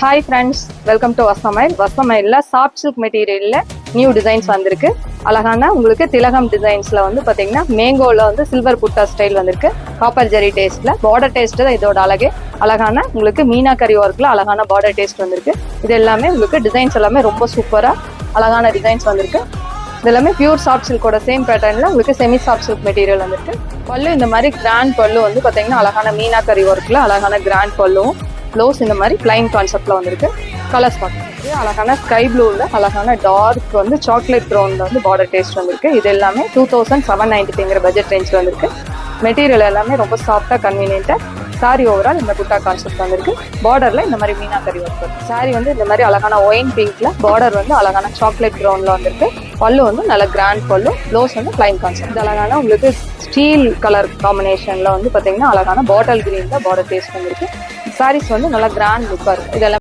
Hi friends, welcome to வசமைல். வசமைல்ல soft silk மெட்டீரியல்ல நியூ டிசைன்ஸ் வந்திருக்கு. அழகான உங்களுக்கு திலகம் டிசைன்ஸ்ல வந்து பாத்தீங்கன்னா மேங்கோல வந்து சில்வர் புட்டா ஸ்டைல் வந்திருக்கு. காப்பர் ஜெரி டேஸ்ட்ல பார்டர் டேஸ்ட் தான் இதோட அழகே. அழகான உங்களுக்கு மீனாக்கரி ஒர்க்ல அழகான பார்டர் டேஸ்ட் வந்திருக்கு. இது எல்லாமே உங்களுக்கு டிசைன்ஸ் எல்லாமே ரொம்ப சூப்பரா அழகான டிசைன்ஸ் வந்திருக்கு. இது எல்லாமே பியூர் சாஃப்ட் சில்கோட சேம் பேட்டர்ன்ல உங்களுக்கு செமி சாஃப்ட் சில்க் மெட்டீரியல் வந்திருக்கு. பல்லு இந்த மாதிரி கிராண்ட் பல்லு வந்து பாத்தீங்கன்னா அழகான மீனாக்கரி ஒர்க்ல அழகான கிராண்ட் பல்லுவும், ப்ளவுஸ் இந்த மாதிரி பிளைன் கான்செப்ட்ல வந்திருக்கு. கலர்ஸ் பார்க்குறது அழகான ஸ்கை ப்ளூவில் அழகான டார்க் வந்து சாக்லேட் ப்ரௌன்ல வந்து பார்டர் டேஸ்ட் வந்திருக்கு. இது எல்லாமே 2795 பட்ஜெட் ரேஞ்சில் வந்திருக்கு. மெட்டீரியல் எல்லாமே ரொம்ப சாஃப்டாக கன்வீனியன்ட்டாக. சாரி ஓவரால் இந்த குட்டா கான்செப்ட் வந்திருக்கு. பார்டர்ல இந்த மாதிரி மீனாக்கரி ஒர்க் வரும். சாரி வந்து இந்த மாதிரி அழகான ஒயின் பிங்க்ல, பார்டர் வந்து அழகான சாக்லேட் ப்ரௌன்ல வந்திருக்கு. பல்லு வந்து நல்ல கிராண்ட் பல்லு, ப்ளவுஸ் வந்து பிளைன் கான்செப்ட். அழகான உங்களுக்கு ஸ்டீல் கலர் காம்பினேஷன்ல வந்து பாத்தீங்கன்னா அழகான பாட்டில் கிரீன்ல பார்டர் டேஸ்ட் வந்திருக்கு. சாரீஸ் வந்து நல்லா கிராண்ட் லுக்கா இருக்கும். இதெல்லாம்